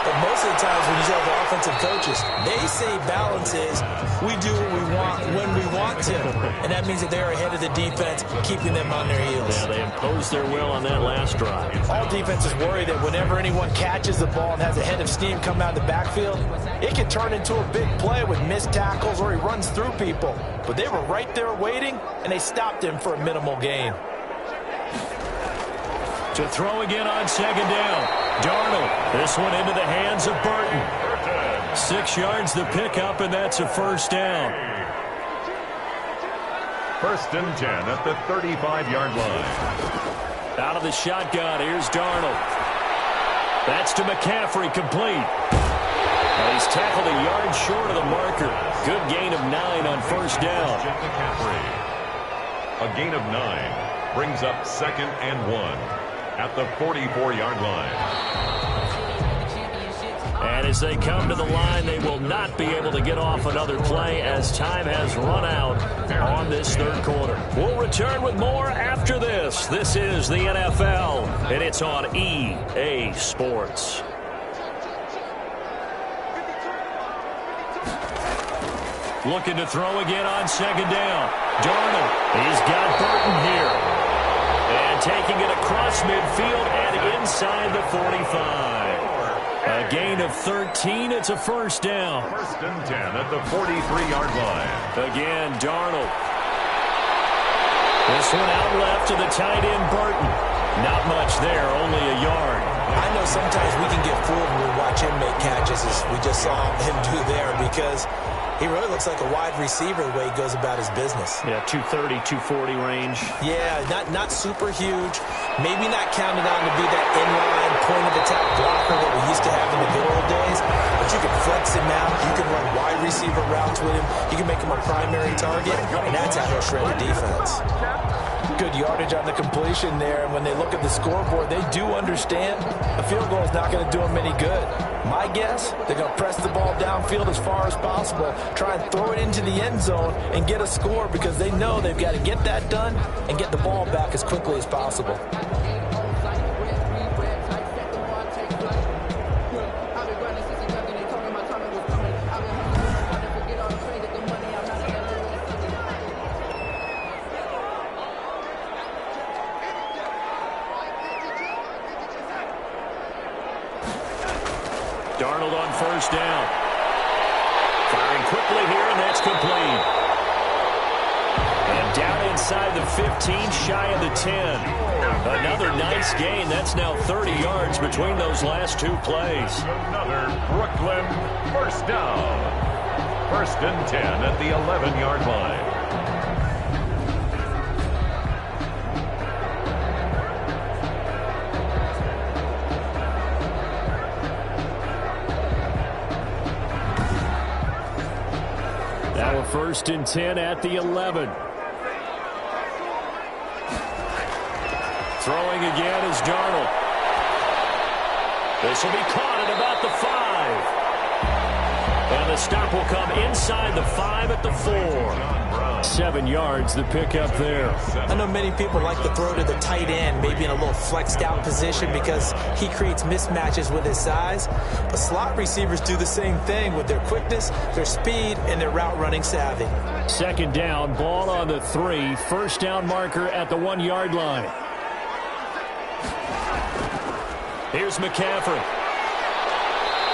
But most of the times when you talk to offensive coaches, they say balance is we do what we want when we want to. And that means that they're ahead of the defense, keeping them on their heels. Yeah, they imposed their will on that last drive. All defenses worry that whenever anyone catches the ball and has a head of steam come out of the backfield, it can turn into a big play with missed tackles or he runs through people. But they were right there waiting, and they stopped him for a minimal gain. To throw again on 2nd down. Darnold, this one into the hands of Burton. 6 yards the pickup, and that's a 1st down. 1st and 10 at the 35-yard line. Out of the shotgun, here's Darnold. That's to McCaffrey, complete. Well, he's tackled a yard short of the marker. Good gain of 9 on 1st down. A gain of 9 brings up 2nd and 1. At the 44-yard line. And as they come to the line, they will not be able to get off another play as time has run out on this 3rd quarter. We'll return with more after this. This is the NFL, and it's on EA Sports. Looking to throw again on 2nd down. Darnold, he's got Burton here. And taking it across midfield and inside the 45. A gain of 13. It's a 1st down. 1st and 10 at the 43-yard line. Again, Darnold. This one out left to the tight end, Burton. Not much there, only a yard. I know sometimes we can get fooled when we watch him make catches, as we just saw him do there, because he really looks like a wide receiver the way he goes about his business. Yeah, 230, 240 range. Yeah, not super huge. Maybe not counted on to be that inline point-of-attack blocker that we used to have in the good old days. But you can flex him out. You can run wide receiver routes with him. You can make him a primary target, and that's how he'll shred a defense. Good yardage on the completion there, and when they look at the scoreboard, they do understand a field goal is not going to do them any good. My guess, they're going to press the ball downfield as far as possible, try and throw it into the end zone and get a score because they know they've got to get that done and get the ball back as quickly as possible. Darnold on first down. Firing quickly here, and that's complete. And down inside the 15, shy of the 10. Another nice gain. That's now 30 yards between those last two plays. Another Brooklyn first down. 1st and 10 at the 11-yard line. Now a 1st and 10 at the 11. Throwing again is Darnold. This will be caught at about the 5. And the stop will come inside the 5 at the 4. 7 yards, the pickup there. I know many people like to throw to the tight end, maybe in a little flexed out position because he creates mismatches with his size. But slot receivers do the same thing with their quickness, their speed, and their route running savvy. 2nd down, ball on the 3. First down marker at the 1-yard line. Here's McCaffrey.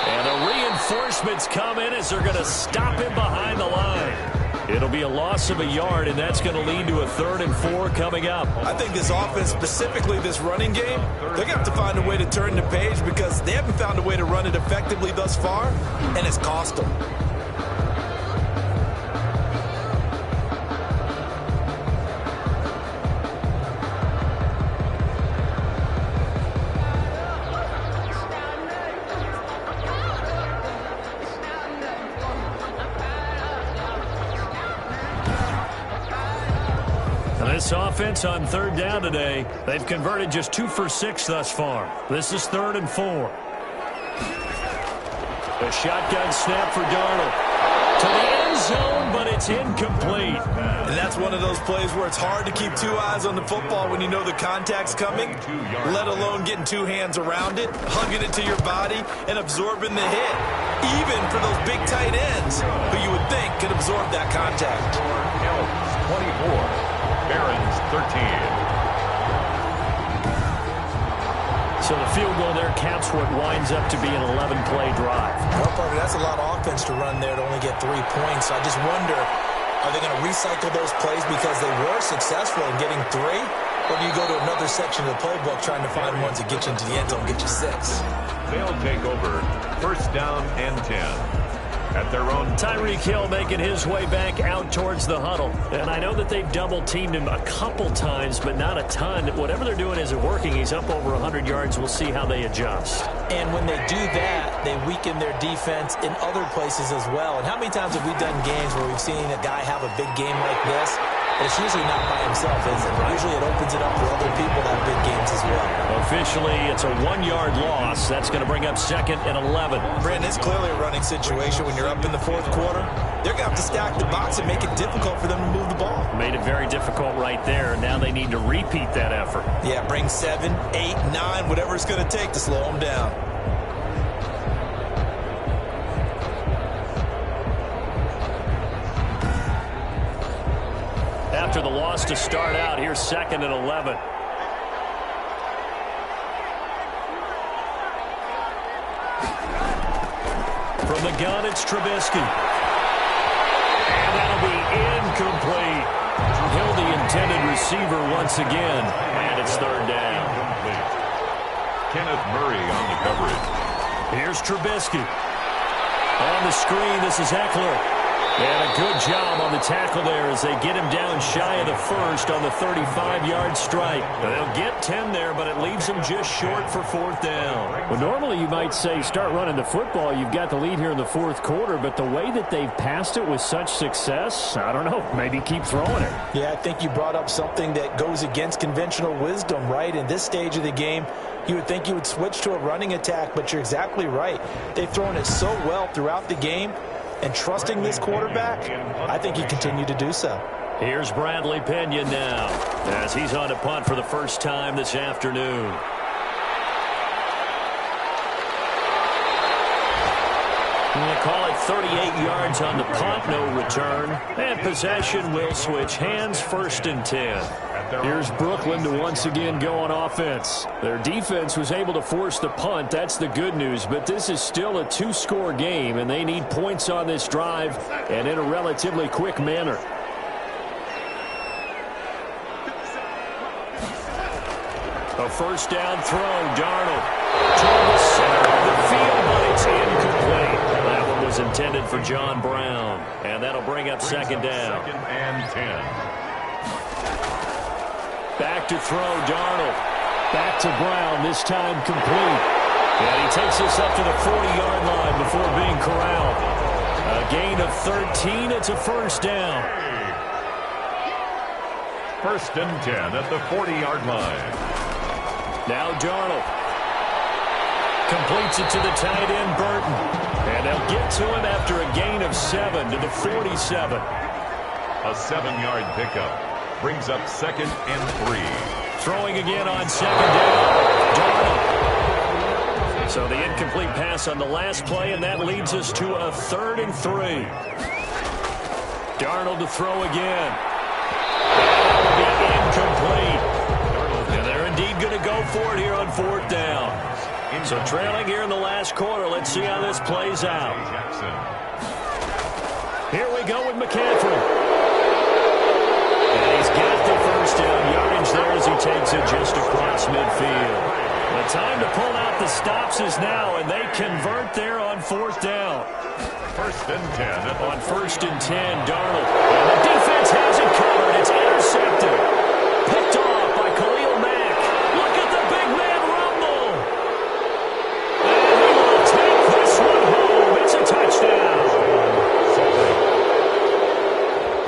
And the reinforcements come in as they're going to stop him behind the line. It'll be a loss of a yard, and that's going to lead to a 3rd and 4 coming up. I think this offense, specifically this running game, they're going to have to find a way to turn the page because they haven't found a way to run it effectively thus far, and it's cost them. This offense on 3rd down today, they've converted just 2 for 6 thus far. This is 3rd and 4. A shotgun snap for Darnold. To the end zone, but it's incomplete. And that's one of those plays where it's hard to keep 2 eyes on the football when you know the contact's coming, let alone getting 2 hands around it, hugging it to your body, and absorbing the hit. Even for those big tight ends, who you would think could absorb that contact. 24. Barons 13. So the field goal there caps what winds up to be an 11-play drive. Well, Parker, that's a lot of offense to run there to only get 3 points. So I just wonder, are they going to recycle those plays because they were successful in getting 3? Or do you go to another section of the playbook trying to find ones that get you into the end zone and get you 6? They'll take over 1st down and 10. At their own. Tyreek Hill making his way back out towards the huddle. And I know that they've double-teamed him a couple times, but not a ton. Whatever they're doing isn't working. He's up over 100 yards. We'll see how they adjust. And when they do that, they weaken their defense in other places as well. And how many times have we done games where we've seen a guy have a big game like this? But it's usually not by himself, is it? Usually it opens it up for other people to have big games as well. Officially, it's a 1-yard loss. That's going to bring up 2nd and 11. Brandon, it's clearly a running situation when you're up in the 4th quarter. They're going to have to stack the box and make it difficult for them to move the ball. Made it very difficult right there. Now they need to repeat that effort. Yeah, bring 7, 8, 9, whatever it's going to take to slow them down. After the loss to start out, here's 2nd and 11. From the gun, it's Trubisky. And that'll be incomplete. Hill, the intended receiver once again. And it's 3rd down. Kenneth Murray on the coverage. Here's Trubisky. On the screen, this is Eckler. And a good job on the tackle there as they get him down shy of the 1st on the 35-yard strike. They'll get 10 there, but it leaves them just short for 4th down. Well, normally you might say start running the football. You've got the lead here in the 4th quarter, but the way that they've passed it with such success, I don't know, maybe keep throwing it. Yeah, I think you brought up something that goes against conventional wisdom, right? In this stage of the game, you would think you would switch to a running attack, but you're exactly right. They've thrown it so well throughout the game. And trusting this quarterback, I think he continued to do so. Here's Bradley Pena now as he's on to punt for the first time this afternoon. And they call it 38 yards on the punt, no return. And possession will switch hands, 1st and 10. Here's Brooklyn to once again go on offense. Their defense was able to force the punt. That's the good news. But this is still a 2-score game, and they need points on this drive and in a relatively quick manner. A 1st down throw, Darnold. Toward the center of the field, but it's incomplete. That one was intended for John Brown. And that'll bring up 2nd down. 2nd and 10. Back to throw, Darnold. Back to Brown, this time complete. And he takes us up to the 40-yard line before being corralled. A gain of 13, it's a 1st down. 1st and 10 at the 40-yard line. Now Darnold completes it to the tight end, Burton. And they'll get to him after a gain of 7 to the 47. A 7-yard pickup brings up 2nd and 3. Throwing again on 2nd down. Darnold. So the incomplete pass on the last play, and that leads us to a 3rd and 3. Darnold to throw again. That will be incomplete. Going to go for it here on 4th down. So trailing here in the last quarter. Let's see how this plays out. Here we go with McCaffrey. And he's got the 1st down yardage there as he takes it just across midfield. The time to pull out the stops is now, and they convert there on 4th down. 1st and 10. On 1st and 10, Darnold. And the defense has it covered. It's intercepted. Picked off by Khalil Mack.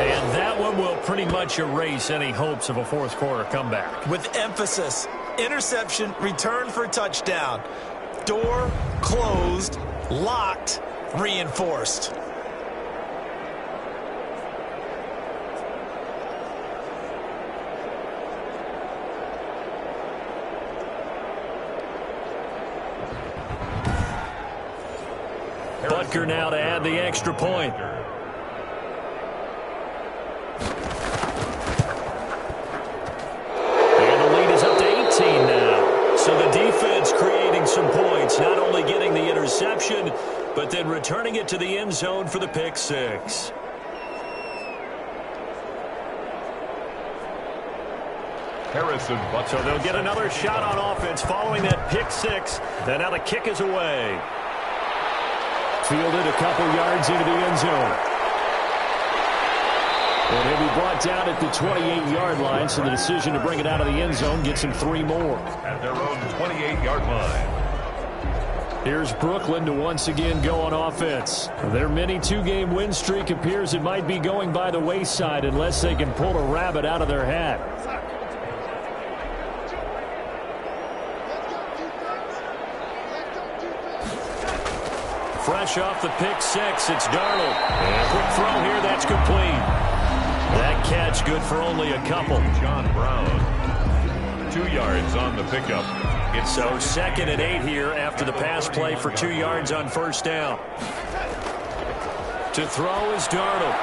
And that one will pretty much erase any hopes of a 4th quarter comeback. With emphasis, interception, return for touchdown. Door closed, locked, reinforced. Butker now to add the extra point. And the lead is up to 18 now. So the defense creating some points, not only getting the interception, but then returning it to the end zone for the pick 6. So they'll get another shot on offense following that pick 6. And now the kick is away. Fielded a couple yards into the end zone. And he'll be brought down at the 28-yard line, so the decision to bring it out of the end zone gets him 3 more. At their own 28-yard line. Here's Brooklyn to once again go on offense. Their mini 2-game win streak appears it might be going by the wayside unless they can pull a rabbit out of their hat. Fresh off the pick 6, it's Darnold. And a quick throw here, that's complete. That catch good for only a couple. John Brown, 2 yards on the pickup. So 2nd and 8 here after the pass play for 2 yards on 1st down. To throw is Darnold.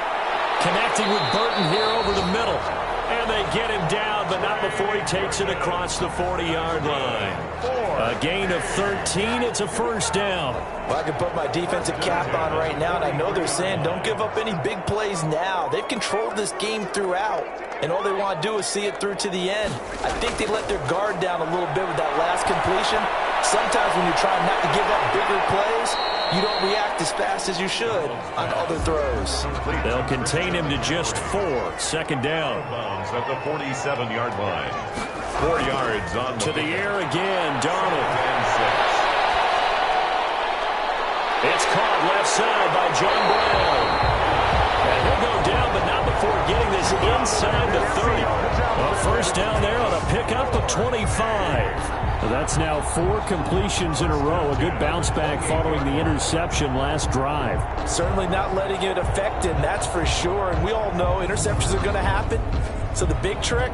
Connecting with Burton here over the middle. And they get him down, but not before he takes it across the 40-yard line. A gain of 13, it's a 1st down. Well, I can put my defensive cap on right now, and I know they're saying don't give up any big plays now. They've controlled this game throughout, and all they want to do is see it through to the end. I think they let their guard down a little bit with that last completion. Sometimes when you're trying not to give up bigger plays, you don't react as fast as you should on other throws. They'll contain him to just 4. 2nd down. At the 47-yard line. 4 yards on to the air again, Darnold. It's caught left side by John Brown. And he'll go down, but not before getting this inside the 30. A 1st down there on a pickup of 25. So that's now 4 completions in a row. A good bounce back following the interception last drive. Certainly not letting it affect him, that's for sure. And we all know interceptions are going to happen. So the big trick,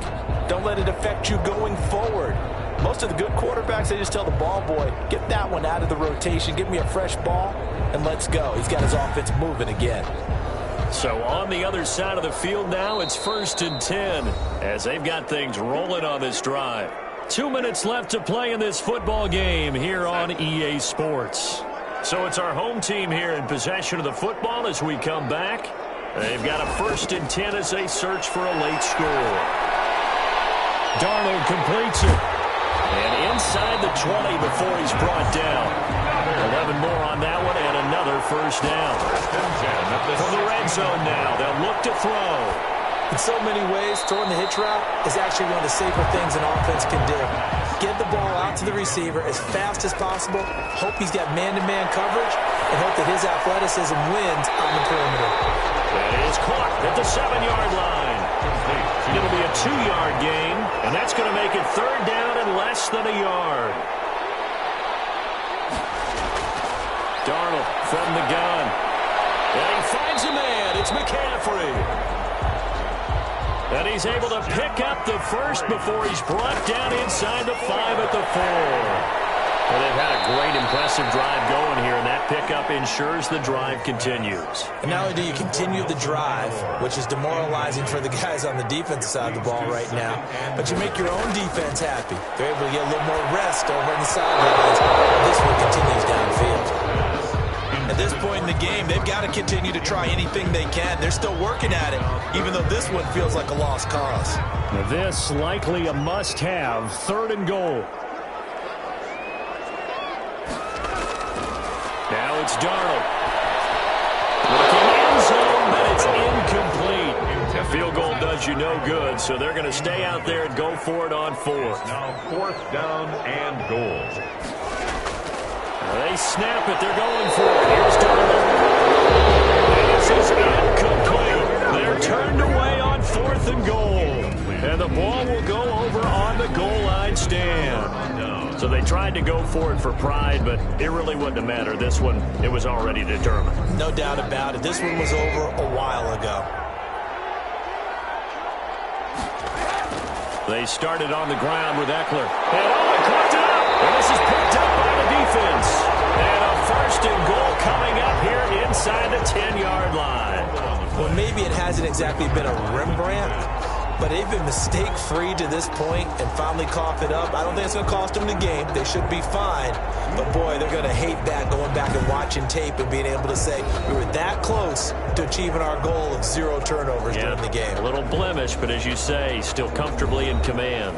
don't let it affect you going forward. Most of the good quarterbacks, they just tell the ball boy, get that one out of the rotation, give me a fresh ball, and let's go. He's got his offense moving again. So on the other side of the field now, it's 1st and 10 as they've got things rolling on this drive. 2 minutes left to play in this football game here on EA Sports. So it's our home team here in possession of the football as we come back. They've got a 1st and 10 as they search for a late score. Darnold completes it. And inside the 20 before he's brought down. 11 more on that one and another first down. From the red zone now, they'll look to throw. In so many ways, throwing the hitch route is actually one of the safer things an offense can do. Get the ball out to the receiver as fast as possible, hope he's got man-to-man coverage, and hope that his athleticism wins on the perimeter. That is caught at the 7-yard line. It'll be a 2-yard gain, and that's going to make it 3rd down and less than a yard. Darnold from the gun. And he finds a man. It's McCaffrey. And he's able to pick up the first before he's brought down inside the 5 at the 4. Well, they've had a great, impressive drive going here, and that pickup ensures the drive continues. And not only do you continue the drive, which is demoralizing for the guys on the defensive side of the ball right now, but you make your own defense happy. They're able to get a little more rest over on the sidelines. This one continues downfield. At this point in the game, they've got to continue to try anything they can. They're still working at it, even though this one feels like a lost cause. This likely a must-have, 3rd and goal. Now it's Darnold. Looking end zone, but it's incomplete. A field goal does you no good, so they're going to stay out there and go for it on 4th. Now 4th down and goal. They snap it. They're going for it. Here's Darnold. This is incomplete. They're turned away on 4th and goal. And the ball will go over on the goal line stand. So they tried to go for it for pride, but it really wouldn't have mattered. This one, it was already determined. No doubt about it. This one was over a while ago. They started on the ground with Eckler. And he caught it up. And this is picked up by the defense. And a 1st and goal coming up here inside the 10-yard line. Well, maybe it hasn't exactly been a Rembrandt, but they've been mistake-free to this point and finally cough it up. I don't think it's going to cost them the game. They should be fine. But, boy, they're going to hate that going back and watching tape and being able to say we were that close to achieving our goal of 0 turnovers during the game. A little blemish, but as you say, still comfortably in command.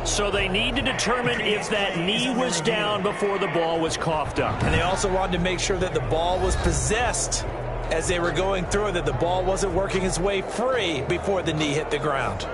So they need to determine if that knee was down before the ball was coughed up. And they also wanted to make sure that the ball was possessed as they were going through, that the ball wasn't working its way free before the knee hit the ground.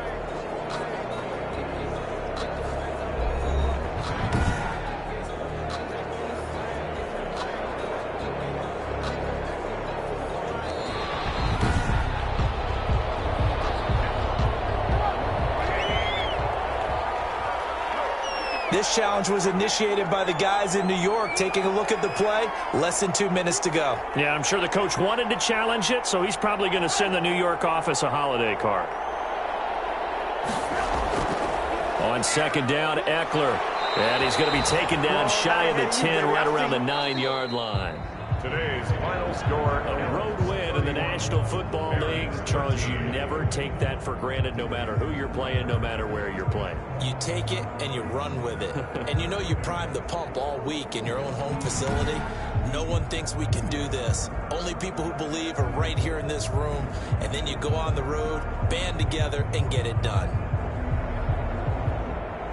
This challenge was initiated by the guys in New York. Taking a look at the play, less than 2 minutes to go. Yeah, I'm sure the coach wanted to challenge it, so he's probably going to send the New York office a holiday card. On 2nd down, Eckler. And he's going to be taken down shy of the 10, right around the 9-yard line. Today's final score. A road win in the National Football League. Charles, you never take that for granted, no matter who you're playing, no matter where you're playing. You take it and you run with it. And you know you primed the pump all week in your own home facility. No one thinks we can do this. Only people who believe are right here in this room. And then you go on the road, band together, and get it done.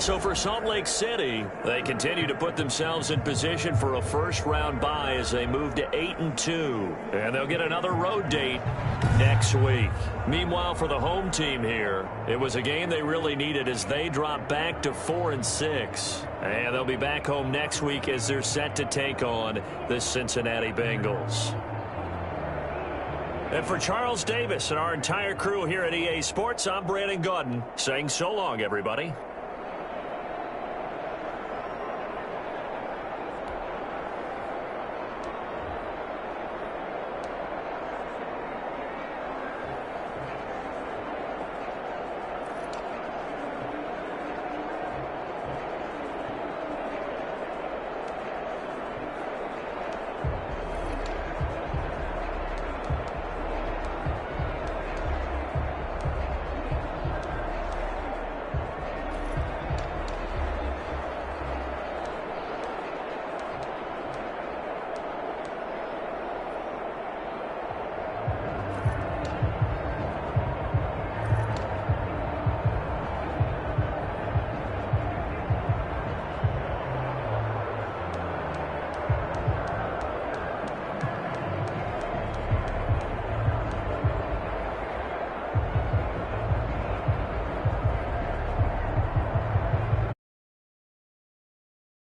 So for Salt Lake City, they continue to put themselves in position for a first-round bye as they move to 8-2. And they'll get another road date next week. Meanwhile, for the home team here, it was a game they really needed as they drop back to 4-6. And they'll be back home next week as they're set to take on the Cincinnati Bengals. And for Charles Davis and our entire crew here at EA Sports, I'm Brandon Gaudin saying so long, everybody.